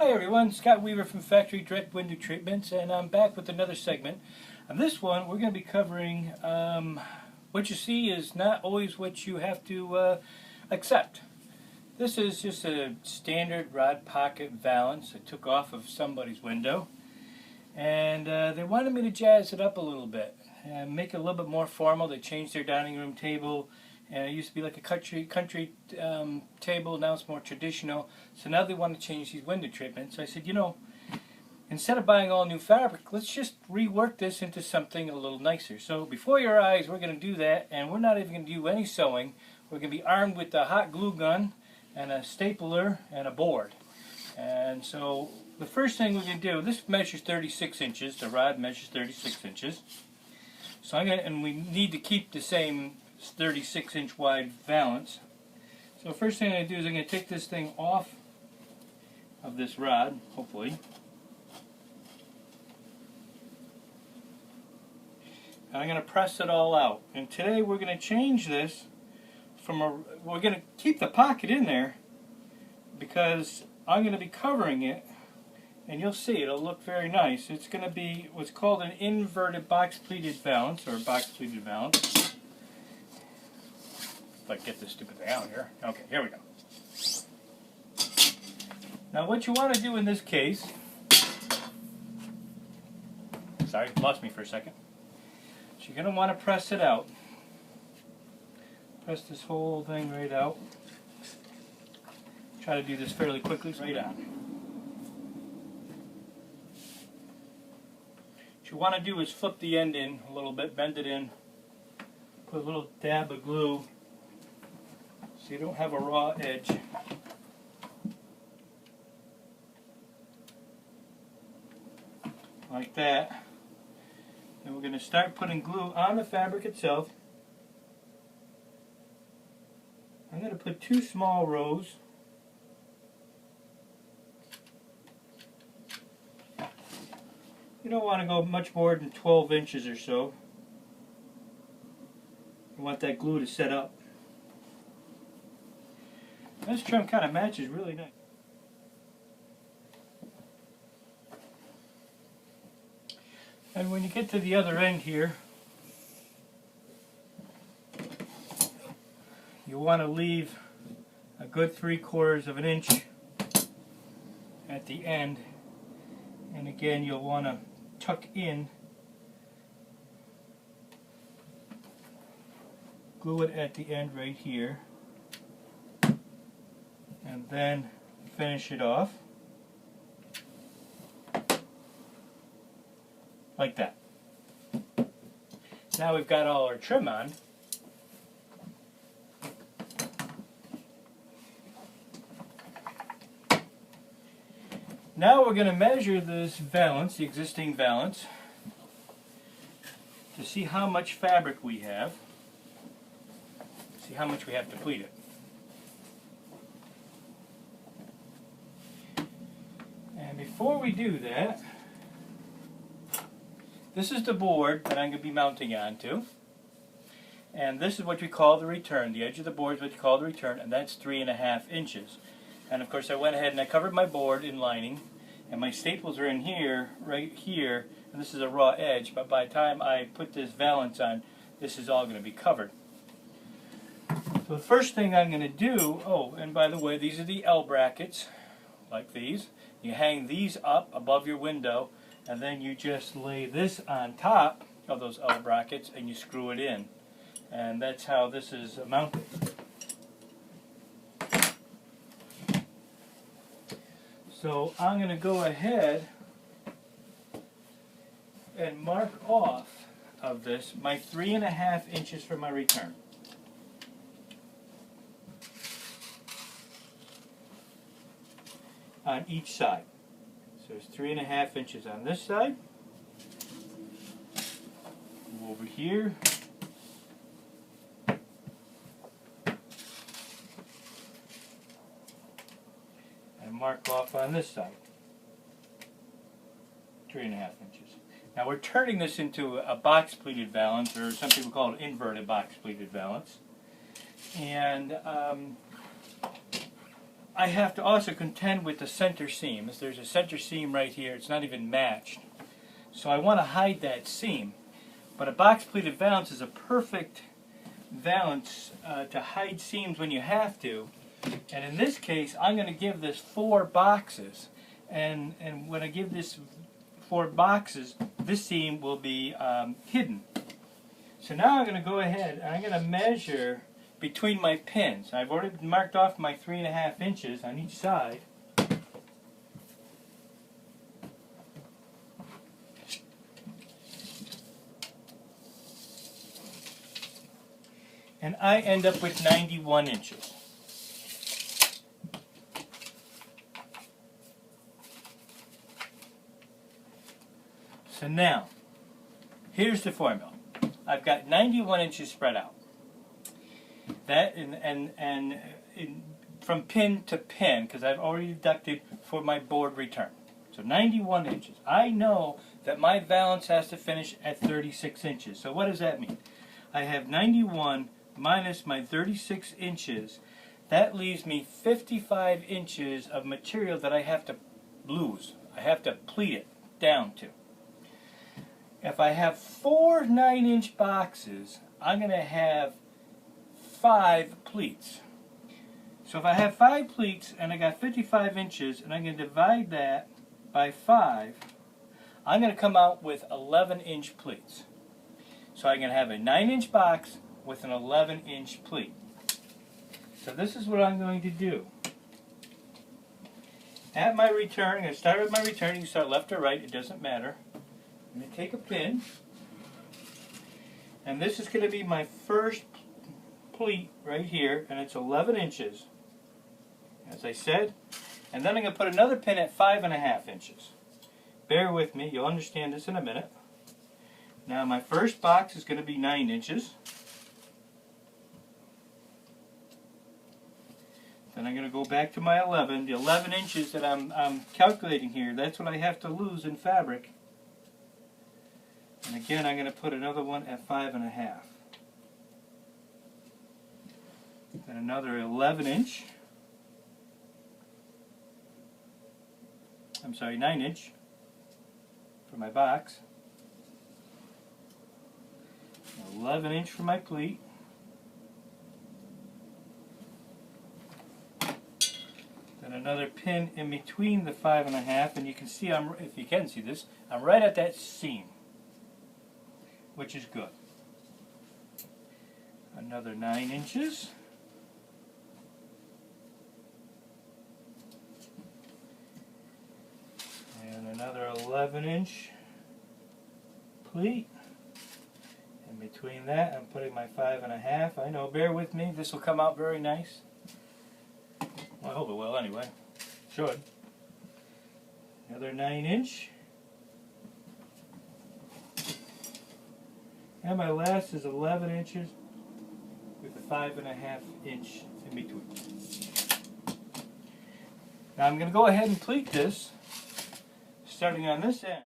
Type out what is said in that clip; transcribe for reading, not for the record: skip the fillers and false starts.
Hi everyone, Scott Weaver from Factory Direct Window Treatments, and I'm back with another segment. On this one, we're going to be covering what you see is not always what you have to accept. This is just a standard rod pocket valance I took off of somebody's window, and they wanted me to jazz it up a little bit and make it a little bit more formal. They changed their dining room table, and it used to be like a country table. Now it's more traditional. So now they want to change these window treatments. So I said, you know, instead of buying all new fabric, let's just rework this into something a little nicer. So before your eyes, we're going to do that, and we're not even going to do any sewing. We're going to be armed with a hot glue gun and a stapler and a board. And so the first thing we're going to do, this measures 36 inches. The rod measures 36 inches. So I'm going to, and we need to keep the same 36-inch wide valance. So first thing I'm going to do is I'm going to take this thing off of this rod, hopefully. And I'm going to press it all out. And today we're going to change this from we're going to keep the pocket in there because I'm going to be covering it, and you'll see it'll look very nice. It's going to be what's called an inverted box pleated valance, or box pleated valance. If I can get this stupid thing out here. Okay, here we go. Now what you want to do in this case, sorry, lost me for a second. So you're going to want to press it out. Press this whole thing right out. Try to do this fairly quickly, right on. What you want to do is flip the end in a little bit, bend it in, put a little dab of glue so you don't have a raw edge. Like that. And we're going to start putting glue on the fabric itself. I'm going to put 2 small rows. You don't want to go much more than 12 inches or so. You want that glue to set up. This trim kind of matches really nice. And when you get to the other end here, you want to leave a good 3/4 of an inch at the end. And again, you'll want to tuck in, glue it at the end right here, and then finish it off like that. Now we've got all our trim on. Now we're going to measure this valance, the existing valance, to see how much fabric we have, see how much we have to pleat it. And before we do that, this is the board that I'm going to be mounting onto, and this is what we call the return. The edge of the board is what you call the return, and that's 3.5 inches. And of course I went ahead and I covered my board in lining, and my staples are in here, right here, and this is a raw edge, but by the time I put this valance on, this is all going to be covered. So the first thing I'm going to do, oh, and by the way, these are the L brackets, like these. You hang these up above your window, and then you just lay this on top of those L brackets and you screw it in. And that's how this is mounted. So I'm going to go ahead and mark off of this my 3.5 inches for my return. On each side. So there's 3.5 inches on this side. Go over here. Mark off on this side, 3.5 inches. Now we're turning this into a box pleated valance, or some people call it inverted box pleated valance. And I have to also contend with the center seam. There's a center seam right here. It's not even matched. So I want to hide that seam. But a box pleated valance is a perfect valance to hide seams when you have to. And in this case, I'm going to give this 4 boxes. And when I give this 4 boxes, this seam will be hidden. So now I'm going to go ahead and I'm going to measure between my pins. I've already marked off my 3.5 inches on each side. And I end up with 91 inches. So now, here's the formula. I've got 91 inches spread out. That from pin to pin, because I've already deducted for my board return. So 91 inches. I know that my valance has to finish at 36 inches. So what does that mean? I have 91 minus my 36 inches. That leaves me 55 inches of material that I have to lose. I have to pleat it down to. If I have 4 9-inch boxes, I'm going to have 5 pleats. So if I have 5 pleats and I got 55 inches and I'm going to divide that by 5, I'm going to come out with 11-inch pleats. So I'm going to have a 9-inch box with an 11-inch pleat. So this is what I'm going to do. At my return, I'm going to start with my return. You can start left or right, it doesn't matter. I'm going to take a pin, and this is going to be my first pleat right here, and it's 11 inches, as I said. And then I'm going to put another pin at 5.5 inches. Bear with me, you'll understand this in a minute. Now my first box is going to be 9 inches. Then I'm going to go back to my 11. The 11 inches that I'm calculating here, that's what I have to lose in fabric. And again, I'm going to put another one at 5.5. Then another 11-inch. I'm sorry, 9-inch for my box. 11-inch for my pleat. Then another pin in between the 5.5, and you can see, if you can see this, I'm right at that seam, which is good. Another 9 inches. And another 11-inch pleat. In between that, I'm putting my 5.5. I know, bear with me, this will come out very nice. Well, I hope it will anyway. Should. Another 9-inch. And my last is 11 inches with a 5.5 inch in between. Now I'm going to go ahead and pleat this, starting on this end.